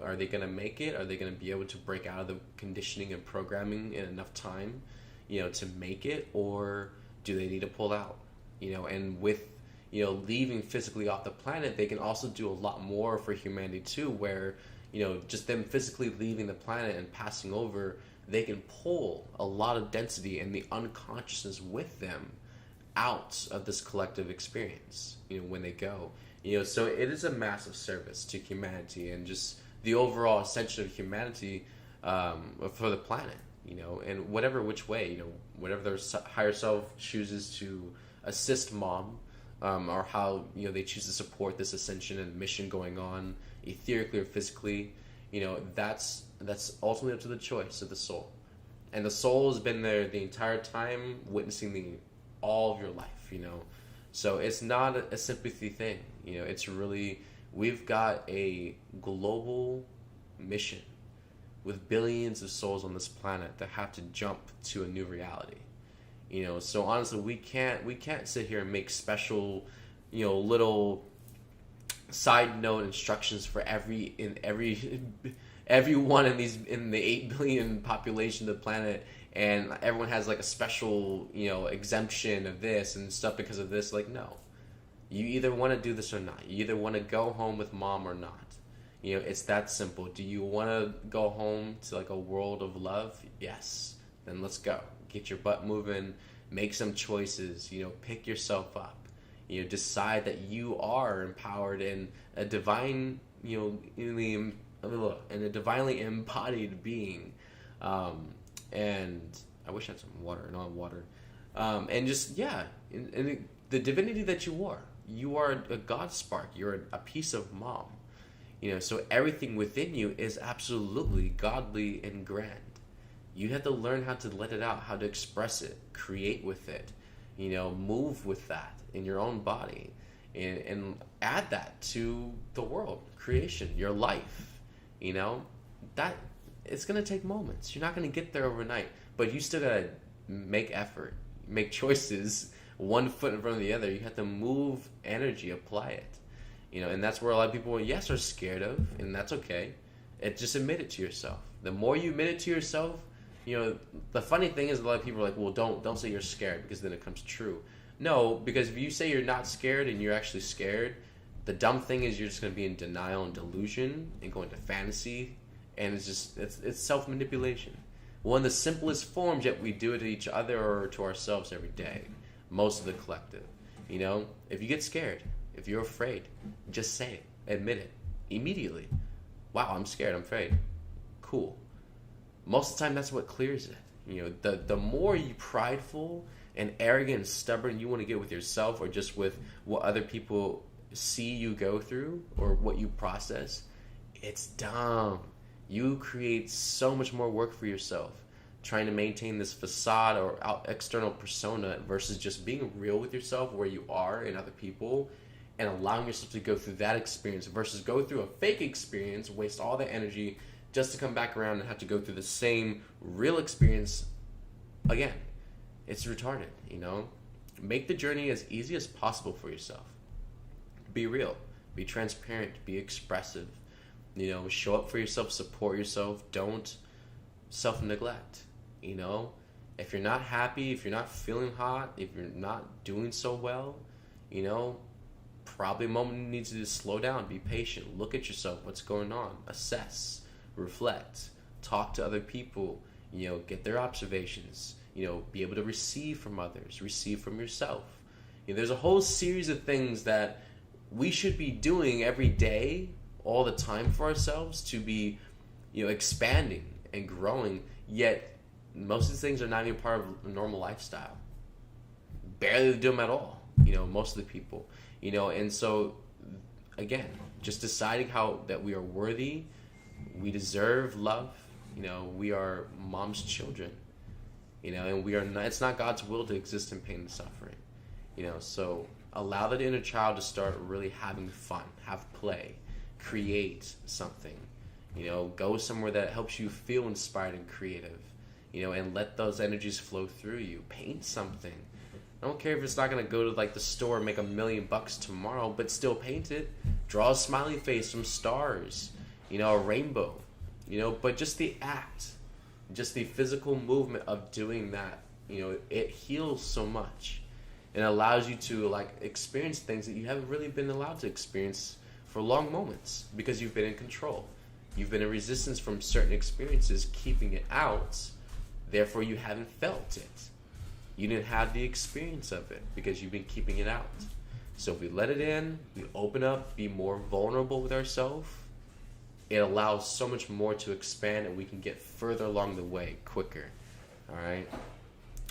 Are they going to make it? Are they going to be able to break out of the conditioning and programming in enough time, to make it? Or do they need to pull out? And with, leaving physically off the planet, they can also do a lot more for humanity too, where, just them physically leaving the planet and passing over, they can pull a lot of density and the unconsciousness with them out of this collective experience, when they go. So it is a massive service to humanity and just the overall ascension of humanity for the planet, and which way, whatever their higher self chooses to assist mom, or how, they choose to support this ascension and mission going on, etherically or physically, that's ultimately up to the choice of the soul. And the soul has been there the entire time, witnessing all of your life, So it's not a sympathy thing, it's really, we've got a global mission with billions of souls on this planet that have to jump to a new reality. So honestly, we can't sit here and make special, little side note instructions for everyone in the 8 billion population of the planet, and everyone has like a special, exemption of this and stuff because of this. No. You either want to do this or not. You either want to go home with mom or not. It's that simple. Do you want to go home to like a world of love? Yes. Then let's go. Get your butt moving. Make some choices. Pick yourself up. Decide that you are empowered and a divine, and a divinely embodied being. And I wish I had some water. I don't have water. And just, and the divinity that you are. You are a God spark. You're a piece of mom. So everything within you is absolutely godly and grand. You have to learn how to let it out, how to express it, create with it, move with that in your own body. and add that to the world, creation, your life. You know, that it's gonna take moments. You're not gonna get there overnight, but you still gotta make effort, make choices, one foot in front of the other. You have to move energy, apply it. You know, and that's where a lot of people, yes, are scared of, and that's okay. Just admit it to yourself. The more you admit it to yourself, you know, the funny thing is a lot of people are like, well, don't say you're scared because then it comes true. No, because if you say you're not scared and you're actually scared, the dumb thing is you're just going to be in denial and delusion and go into fantasy, and it's self-manipulation. One of the simplest forms, yet we do it to each other or to ourselves every day, most of the collective. You know, if you get scared, if you're afraid, just say it, admit it, immediately. Wow, I'm scared, I'm afraid. Cool. Most of the time, that's what clears it. You know, the more you prideful and arrogant and stubborn you want to get with yourself or just with what other people see you go through or what you process, it's dumb. You create so much more work for yourself trying to maintain this facade or external persona versus just being real with yourself where you are and other people and allowing yourself to go through that experience versus go through a fake experience, waste all that energy just to come back around and have to go through the same real experience again. It's retarded, you know? Make the journey as easy as possible for yourself. Be real. Be transparent. Be expressive. You know, show up for yourself. Support yourself. Don't self-neglect, you know? If you're not happy, if you're not feeling hot, if you're not doing so well, you know, probably a moment needs to just slow down. Be patient. Look at yourself. What's going on? Assess. Reflect. Talk to other people. You know, get their observations. You know, be able to receive from others, receive from yourself. You know, there's a whole series of things that we should be doing every day, all the time for ourselves to be, you know, expanding and growing, yet most of these things are not even part of a normal lifestyle. Barely do them at all, you know, most of the people. You know, and so, again, just deciding how that we are worthy, we deserve love, you know, we are mom's children. You know, and we are not, it's not God's will to exist in pain and suffering. You know, so allow that inner child to start really having fun, have play, create something. You know, go somewhere that helps you feel inspired and creative. You know, and let those energies flow through you. Paint something. I don't care if it's not going to go to like the store and make $1 million tomorrow, but still paint it. Draw a smiley face, some stars, you know, a rainbow. You know, but just the act. Just the physical movement of doing that, you know, it heals so much and allows you to like experience things that you haven't really been allowed to experience for long moments because you've been in control. You've been in resistance from certain experiences, keeping it out. Therefore, you haven't felt it. You didn't have the experience of it because you've been keeping it out. So if we let it in, we open up, be more vulnerable with ourselves, it allows so much more to expand and we can get further along the way quicker. All right.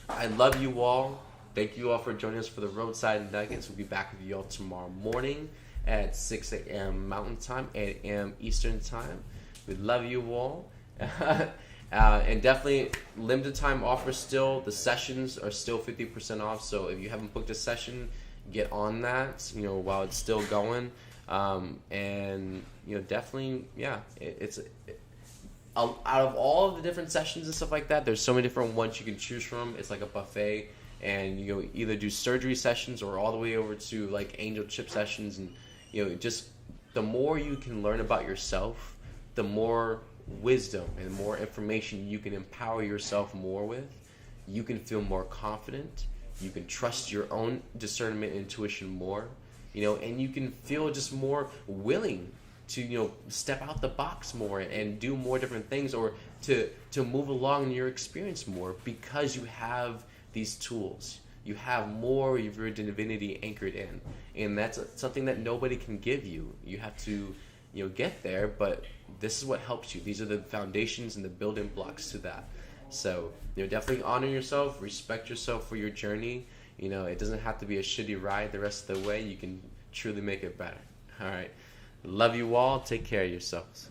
I love you all. Thank you all for joining us for the Roadside Nuggets. We'll be back with you all tomorrow morning at 6 a.m. Mountain Time, 8 a.m. Eastern Time. We love you all. And definitely limited time offer still. The sessions are still 50% off. So if you haven't booked a session, get on that, you know, while it's still going. And you know, definitely, yeah, out of all of the different sessions and stuff like that, there's so many different ones you can choose from. It's like a buffet, and you know, either do surgery sessions or all the way over to like angel chip sessions. And you know, just the more you can learn about yourself, the more wisdom and more information you can empower yourself more with. You can feel more confident. You can trust your own discernment and intuition more. You know, and you can feel just more willing to, you know, step out the box more and do more different things, or to move along in your experience more because you have these tools. You have more of your divinity anchored in, and that's something that nobody can give you. You have to, you know, get there, but this is what helps you. These are the foundations and the building blocks to that. So, you know, definitely honor yourself, respect yourself for your journey. You know, it doesn't have to be a shitty ride the rest of the way. You can truly make it better. All right. Love you all. Take care of yourselves.